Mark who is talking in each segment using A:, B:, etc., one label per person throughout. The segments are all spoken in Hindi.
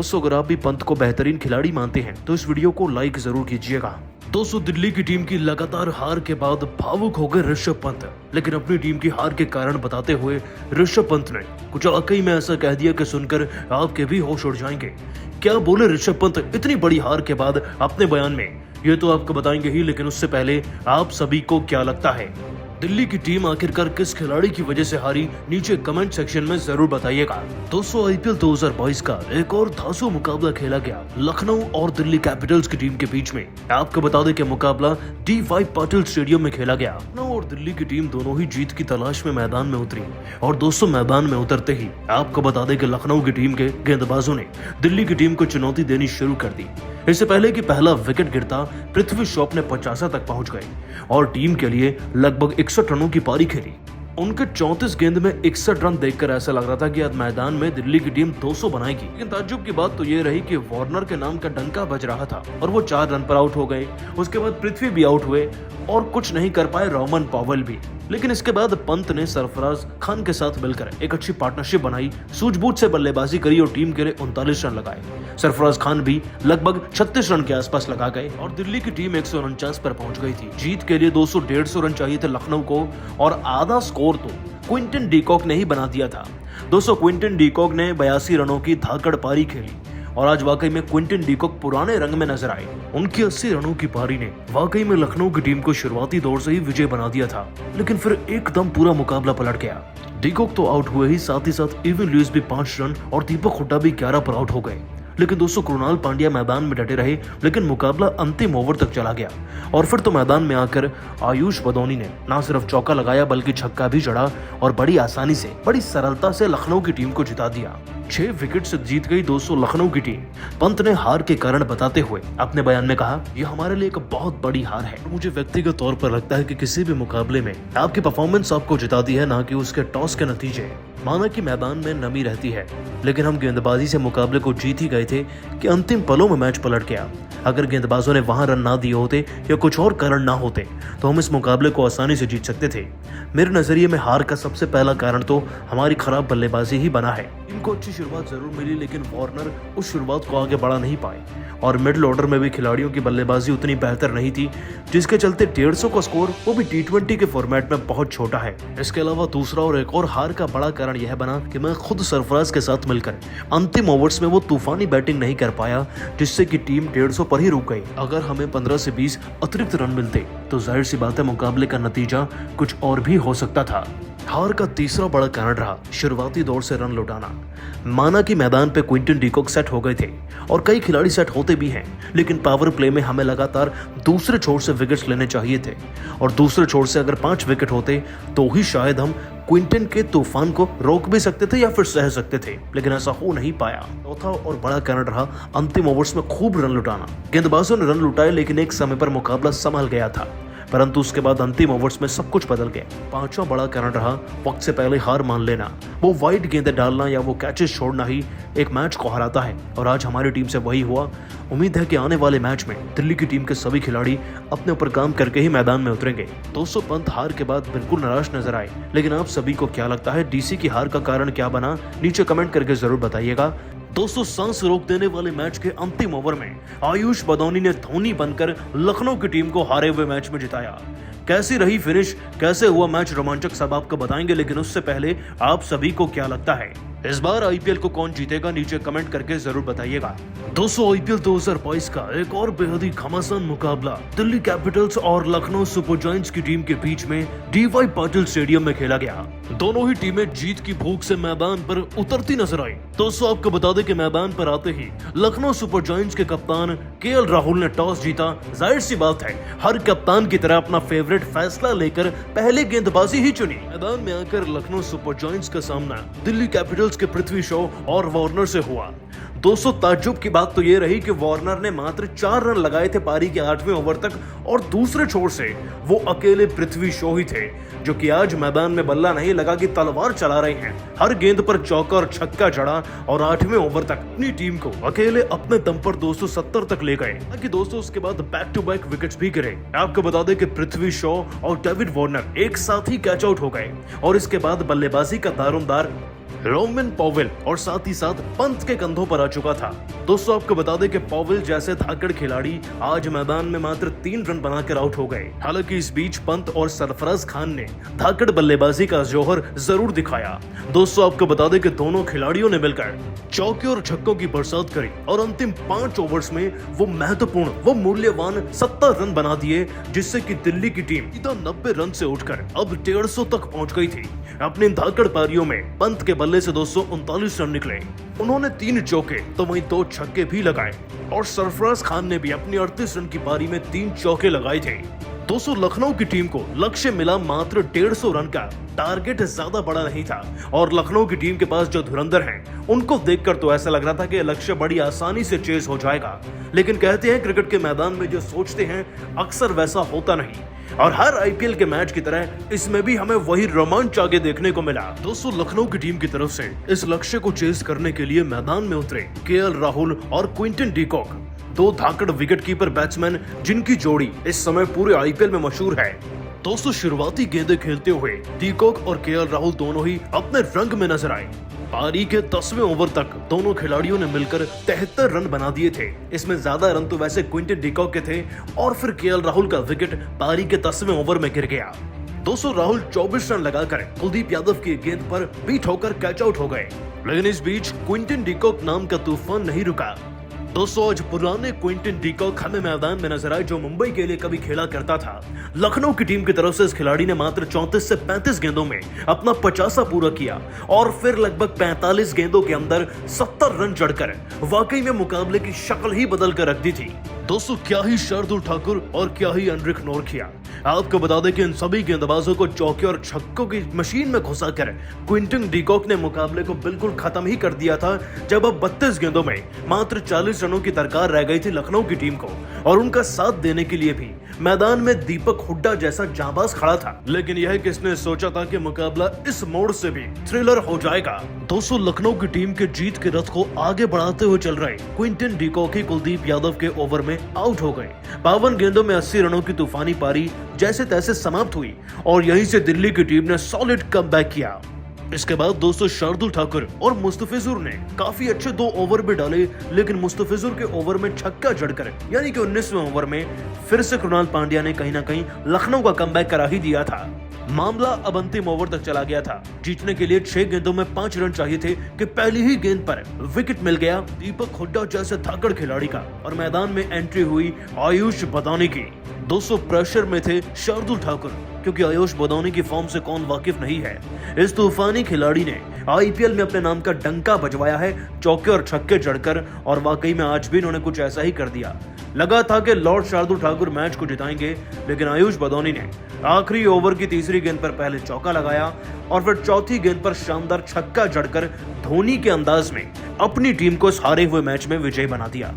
A: दोस्तों अगर आप भी पंत को बेहतरीन खिलाड़ी मानते हैं तो इस वीडियो को लाइक जरूर कीजिएगा। दोस्तों दिल्ली की टीम की लगातार हार के बाद भावुक हो गए ऋषभ पंत, लेकिन अपनी टीम की हार के कारण बताते हुए ऋषभ पंत ने कुछ वाकई में ऐसा कह दिया कि सुनकर आपके भी होश उड़ जाएंगे। क्या बोले ऋषभ पंत इतनी बड़ी हार के बाद अपने बयान में, ये तो आपको बताएंगे ही, लेकिन उससे पहले आप सभी को क्या लगता है दिल्ली की टीम आखिरकार किस खिलाड़ी की वजह से हारी, नीचे कमेंट सेक्शन में जरूर बताइएगा। दोस्तों आईपीएल 2022 का एक और धांसू मुकाबला खेला गया लखनऊ और दिल्ली कैपिटल्स की टीम के बीच में। आपको बता दें कि मुकाबला D5 पाटिल स्टेडियम में खेला गया। लखनऊ और दिल्ली की टीम दोनों ही जीत की तलाश में मैदान में उतरी और दोस्तों मैदान में उतरते ही आपको बता दें कि लखनऊ की टीम के गेंदबाजों ने दिल्ली की टीम को चुनौती देनी शुरू कर दी। इससे पहले कि पहला विकेट गिरता पृथ्वी शॉ अपने 50 तक पहुंच गए और टीम के लिए लगभग 61 रनों की पारी खेली। उनके 34 गेंद में 61 रन देखकर ऐसा लग रहा था कि आज मैदान में दिल्ली की टीम 200 बनाएगी। लेकिन ताज्जुब की बात तो ये रही कि वार्नर के नाम का डंका बज रहा था और वो 4 रन पर आउट हो गए। उसके बाद पृथ्वी भी आउट हुए और कुछ नहीं कर पाए रोमन पॉवेल भी। लेकिन इसके बाद पंत ने सरफराज खान के साथ मिलकर एक अच्छी पार्टनरशिप बनाई, सूझबूझ से बल्लेबाजी करी और टीम के लिए 39 रन लगाए। सरफराज खान भी लगभग 36 रन के आसपास लगा गए और दिल्ली की टीम 149 पर पहुंच गई थी। जीत के लिए 200-150 रन चाहिए थे लखनऊ को और आधा स्कोर तो क्विंटन डीकॉक ने ही बना दिया था। दोस्तों क्विंटन डीकॉक ने 82 रनों की धाकड़ पारी खेली और आज वाकई में क्विंटन डीकॉक पुराने रंग में नजर आए। उनकी 80 रनों की पारी ने वाकई में लखनऊ की टीम को शुरुआती दौर से ही विजय बना दिया था, लेकिन फिर एकदम पूरा मुकाबला पलट गया। डीकॉक तो आउट हुए ही, साथ ही साथ इवन लुइस भी 5 रन और दीपक हुड्डा भी 11 पर आउट हो गए। लेकिन दोस्तों कृणाल पांड्या मैदान में डटे रहे, लेकिन मुकाबला अंतिम ओवर तक चला गया और फिर तो मैदान में आकर आयुष बदौनी ने न सिर्फ चौका लगाया बल्कि छक्का भी जड़ा और बड़ी आसानी से, बड़ी सरलता से लखनऊ की टीम को जिता दिया। 6 विकेट से जीत गई दोस्तों लखनऊ की टीम। पंत ने हार के कारण बताते हुए अपने बयान में कहा, यह हमारे लिए एक बहुत बड़ी हार है। मुझे व्यक्तिगत तौर पर लगता है कि किसी भी मुकाबले में आपकी परफॉर्मेंस आपको जिताती है, ना कि उसके टॉस के नतीजे। माना कि मैदान में नमी रहती है, लेकिन हम गेंदबाजी से मुकाबले को जीत ही गए थे कि अंतिम पलों में मैच पलट गया। अगर गेंदबाजों ने वहां रन ना दिए होते या कुछ और कारण ना होते तो हम इस मुकाबले को आसानी से जीत सकते थे। मेरे नजरिए में हार का सबसे पहला कारण तो हमारी खराब बल्लेबाजी ही बना है। टीम को अच्छी शुरुआत जरूर मिली, लेकिन वार्नर उस शुरुआत को आगे बढ़ा नहीं पाए और मिडिल ऑर्डर में भी खिलाड़ियों की बल्लेबाजी उतनी बेहतर नहीं थी, जिसके चलते 150 का स्कोर, वो भी T20 के फॉर्मेट में, बहुत छोटा है। इसके अलावा दूसरा और एक और हार का बड़ा कारण यह बना कि मैं खुद सरफराज के साथ मिलकर अंतिम ओवर्स में वो तूफानी बैटिंग नहीं कर पाया, जिससे कि टीम 150 पर ही रुक गई। अगर हमें 15 से 20 अतिरिक्त रन मिलते तो जाहिर सी बात है मुकाबले का नतीजा कुछ और भी हो सकता था। हार का तीसरा बड़ा कारण रहा शुरुआती दौर से रन लौटाना। माना कि मैदान पे क्विंटन डीकॉक सेट हो गए थे और कई खिलाड़ी सेट होते भी हैं, लेकिन पावर प्ले में हमें लगातार दूसरे छोर से विकेट्स लेने चाहिए थे और दूसरे छोर से अगर 5 विकेट होते तो ही शायद हम क्विंटन के तूफान को रोक भी सकते थे या फिर सह सकते थे, लेकिन ऐसा हो नहीं पाया। चौथा और बड़ा कारण रहा अंतिम ओवर्स में खूब रन लुटाना। गेंदबाजों ने रन लुटाए, लेकिन एक समय पर मुकाबला संभल गया था, परंतु उसके बाद अंतिम ओवर्स में सब कुछ बदल गया। पांचवा बड़ा कारण रहा वक्त से पहले हार मान लेना। वो वाइड गेंदें डालना या वो कैचेस छोड़ना ही एक मैच को हराता है और आज हमारी टीम से वही हुआ। उम्मीद है कि आने वाले मैच में दिल्ली की टीम के सभी खिलाड़ी अपने ऊपर काम करके ही मैदान में उतरेंगे। दोस्तों पंत हार के बाद बिल्कुल निराश नजर आए, लेकिन आप सभी को क्या लगता है डीसी की हार का कारण क्या बना, नीचे कमेंट करके जरूर बताइएगा। दोस्तों सांस रोक देने वाले मैच के अंतिम ओवर में आयुष बदौनी ने धोनी बनकर लखनऊ की टीम को हारे हुए मैच में जिताया। कैसी रही फिनिश, कैसे हुआ मैच रोमांचक, सब आपको बताएंगे, लेकिन उससे पहले आप सभी को क्या लगता है इस बार आईपीएल को कौन जीतेगा, नीचे कमेंट करके जरूर बताइएगा। दोस्तों आईपीएल 2022 का एक और बेहद ही घमासान मुकाबला दिल्ली कैपिटल्स और लखनऊ सुपर जायंट्स की टीम के बीच में D5 पाटिल स्टेडियम में खेला गया। दोनों ही टीमें जीत की भूख से मैदान पर उतरती नजर आई। दोस्तों आपको बता दें कि मैदान पर आते ही लखनऊ सुपर जायंट्स के कप्तान केएल राहुल ने टॉस जीता। जाहिर सी बात है हर कप्तान की तरह अपना फेवरेट फैसला लेकर पहले गेंदबाजी ही चुनी। मैदान में आकर लखनऊ सुपर जायंट्स का सामना दिल्ली कैपिटल्स के पृथ्वी शॉ और वार्नर से हुआ। दोस्तों ताज्जुब की बात तो ये रही कि वार्नर ने मात्र 4 रन लगाए थे पारी के 8वें ओवर तक और दूसरे छोर से वो अकेले पृथ्वी शॉ ही थे जो कि आज मैदान में बल्ला नहीं लगा कि तलवार चला रहे हैं। हर गेंद पर चौका और छक्का जड़ा और 8वें ओवर तक अपनी टीम को अकेले अपने दम पर 270 तक ले गए। ताकि दोस्तों उसके बाद बैक टू बैक विकेट्स भी गिरे। आपको बता दें कि पृथ्वी शॉ और डेविड वार्नर एक साथ ही कैच आउट हो गए और इसके बाद बल्लेबाजी का दारोमदार रोमन पॉवेल और साथ ही साथ पंत के कंधों पर आ चुका था। दोस्तों आपको बता दें कि पॉवेल जैसे धाकड़ खिलाड़ी आज मैदान में मात्र 3 रन बनाकर आउट हो गए। हालांकि इस बीच पंत और सरफराज खान ने धाकड़ बल्लेबाजी का जौहर जरूर दिखाया। दोस्तों आपको बता दें कि दोनों खिलाड़ियों ने मिलकर चौके और छक्कों की बरसात करी और अंतिम 5 ओवर्स में वो महत्वपूर्ण, वो मूल्यवान 70 रन बना दिए, जिससे कि दिल्ली की टीम सीधा 90 रन से उठकर अब 150 तक पहुंच गई थी। अपनी धाकड़ पारियों में पंत के बल्ले से 239 रन निकले। उन्होंने 3 चौके तो वहीं 2 छक्के भी लगाए और सरफराज खान ने भी अपनी 38 रन की पारी में 3 चौके लगाए थे। दोस्तों लखनऊ की टीम को लक्ष्य मिला मात्र 150 रन का। टारगेट ज्यादा बड़ा नहीं था और लखनऊ की टीम के पास जो धुरंधर हैं, उनको देखकर तो ऐसा लग रहा था कि लक्ष्य बड़ी आसानी से चेज हो जाएगा। लेकिन कहते हैं क्रिकेट के मैदान में जो सोचते हैं अक्सर वैसा होता नहीं, और हर आईपीएल के मैच की तरह इसमें भी हमें वही रोमांच आगे देखने को मिला। दोस्तों लखनऊ की टीम की तरफ से इस लक्ष्य को चेज करने के लिए मैदान में उतरे केएल राहुल और क्विंटन डी कॉक, 2 धाकड़ विकेटकीपर बैट्समैन जिनकी जोड़ी इस समय पूरे आईपीएल में मशहूर है। दोस्तों शुरुआती गेंदें खेलते हुए डी कॉक और केएल राहुल दोनों ही अपने रंग में नजर आए। पारी के 10वें ओवर तक दोनों खिलाड़ियों ने मिलकर 73 रन बना दिए थे। इसमें ज्यादा रन तो वैसे क्विंटन डी कॉक के थे और फिर केएल राहुल का विकेट पारी के 10वें ओवर में गिर गया। दोस्तों राहुल 24 रन लगाकर कुलदीप यादव की गेंद पर बीट होकर कैच आउट हो गए। लेकिन इस बीच क्विंटन डी कॉक नाम का तूफान नहीं रुका। दोस्तों आज पुराने क्विंटन डी कॉक हमें मैदान में नजर आए, जो मुंबई के लिए कभी खेला करता था। लखनऊ की टीम की तरफ से इस खिलाड़ी ने मात्र 34 से 35 गेंदों में अपना 50 पूरा किया और फिर लगभग 45 गेंदों के अंदर 70 रन जड़कर वाकई में मुकाबले की शक्ल ही बदल कर रख दी थी। दोस्तों क्या ही शार्दुल ठाकुर और क्या ही एनरिक नोरकिया। आपको बता दें कि इन सभी गेंदबाजों को चौके और छक्कों की मशीन में घुसाकर क्विंटन डी कॉक ने मुकाबले को बिल्कुल खत्म ही कर दिया था, जब अब 32 गेंदों में मात्र 40 रनों की दरकार रह गई थी लखनऊ की टीम को। और उनका साथ देने के लिए भी मैदान में दीपक हुड्डा जैसा जांबाज खड़ा था। लेकिन यह किसने सोचा था कि मुकाबला इस मोड़ से भी थ्रिलर हो जाएगा। दोस्तों लखनऊ की टीम के जीत के रथ को आगे बढ़ाते हुए चल रहे क्विंटन डी कॉक ही कुलदीप यादव के ओवर में आउट हो गए। 52 गेंदों में 80 रनों की तूफानी पारी जैसे तैसे समाप्त हुई और यहीं से दिल्ली की टीम ने सॉलिड कमबैक किया। इसके बाद दोस्तों शार्दुल ठाकुर और मुस्तफिजुर ने काफी अच्छे 2 ओवर भी डाले, लेकिन मुस्तफिजुर के ओवर में छक्का जड़कर यानी कि 19वें ओवर में फिर से कृणाल पांड्या ने कहीं ना कहीं लखनऊ का कमबैक करा ही दिया था। मामला अब अंतिम ओवर तक चला गया था। जीतने के लिए 6 गेंदों में 5 रन चाहिए थे कि पहली ही गेंद पर विकेट मिल गया दीपक हुड्डा जैसे धाकड़ खिलाड़ी का और मैदान में एंट्री हुई आयुष बदानी की। दोस्तों प्रेशर में थे शार्दुल ठाकुर, क्योंकि आयुष बदौनी की फॉर्म से कौन वाकिफ नहीं है। इस तूफानी खिलाड़ी ने आईपीएल में अपने नाम का डंका बजवाया है चौके और छक्के जड़कर, और वाकई में आज भी इन्होंने कुछ ऐसा ही कर दिया। लगा था कि लॉर्ड शार्दुल ठाकुर मैच को जिताएंगे, लेकिन आयुष बदौनी ने आखिरी ओवर की तीसरी गेंद पर पहले चौका लगाया और फिर चौथी गेंद पर शानदार छक्का जड़कर धोनी के अंदाज में अपनी टीम को इस हारे हुए मैच में विजयी बना दिया।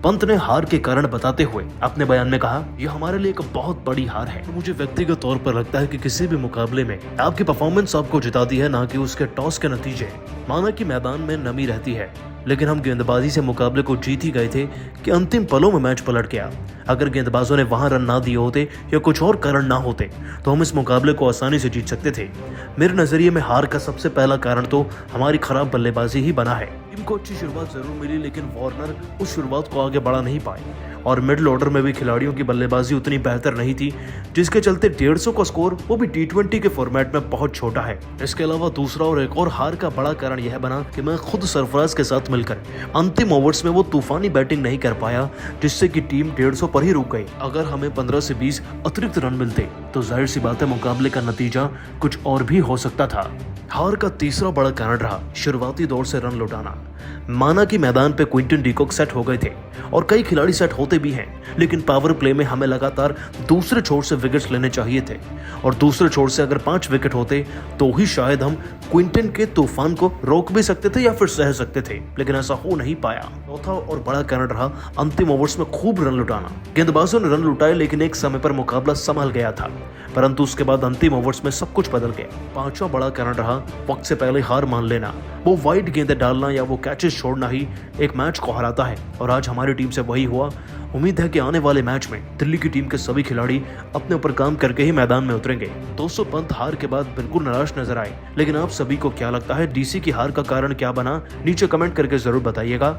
A: पंत ने हार के कारण बताते हुए अपने बयान में कहा, यह हमारे लिए एक बहुत बड़ी हार है। मुझे व्यक्तिगत तौर पर लगता है कि किसी भी मुकाबले में आपकी परफॉर्मेंस आपको जिताती है, ना कि उसके टॉस के नतीजे। माना कि मैदान में नमी रहती है, लेकिन हम गेंदबाजी से मुकाबले को जीत ही गए थे कि अंतिम पलों में मैच पलट गया। अगर गेंदबाजों ने वहां रन ना दिए होते या कुछ और कारण ना होते तो हम इस मुकाबले को आसानी से जीत सकते थे। मेरे नजरिए में हार का सबसे पहला कारण तो हमारी खराब बल्लेबाजी ही बना है। टीम को अच्छी शुरुआत जरूर मिली, लेकिन वार्नर उस शुरुआत को आगे बढ़ा नहीं पाए और मिडिल ऑर्डर में भी खिलाड़ियों की बल्लेबाजी उतनी बेहतर नहीं थी, जिसके चलते 150 का स्कोर वो भी T20 के फॉर्मेट में बहुत छोटा है। इसके अलावा दूसरा और एक और हार का बड़ा कारण यह बना कि मैं खुद सरफराज के साथ मिलकर अंतिम ओवर्स में वो तूफानी बैटिंग नहीं कर पाया, जिससे कि टीम 150 पर ही रुक गई। अगर हमें 15 से 20 अतिरिक्त रन मिलते तो जाहिर सी बात है मुकाबले का नतीजा कुछ और भी हो सकता था। हार का तीसरा बड़ा कारण रहा शुरुआती दौर से रन लौटाना। माना कि मैदान पे क्विंटन डी कॉक सेट हो गए थे और कई खिलाड़ी सेट होते भी हैं, लेकिन पावर प्ले में हमें लगातार दूसरे छोर से विकेट्स लेने चाहिए थे और दूसरे छोर से अगर 5 विकेट होते तो ही शायद हम क्विंटन के तूफान को रोक भी सकते थे या फिर सह सकते थे, लेकिन ऐसा हो नहीं पाया। चौथा और बड़ा कारण रहा अंतिम ओवर्स में खूब रन लुटाना। गेंदबाजों ने रन लुटाए, लेकिन एक समय पर मुकाबला संभल गया था, परंतु उसके बाद अंतिम ओवर्स में सब कुछ बदल गया। पांचवा बड़ा कारण रहा वक्त से पहले हार मान लेना। वो वाइड गेंदें डालना या वो वो कैचेस छोड़ना ही एक मैच को हराता है और आज हमारी टीम से वही हुआ। उम्मीद है कि आने वाले मैच में दिल्ली की टीम के सभी खिलाड़ी अपने ऊपर काम करके ही मैदान में उतरेंगे। दोस्तों, पंत हार के बाद बिल्कुल निराश नजर आए, लेकिन आप सभी को क्या लगता है, डीसी की हार का कारण क्या बना? नीचे कमेंट करके जरूर बताइएगा।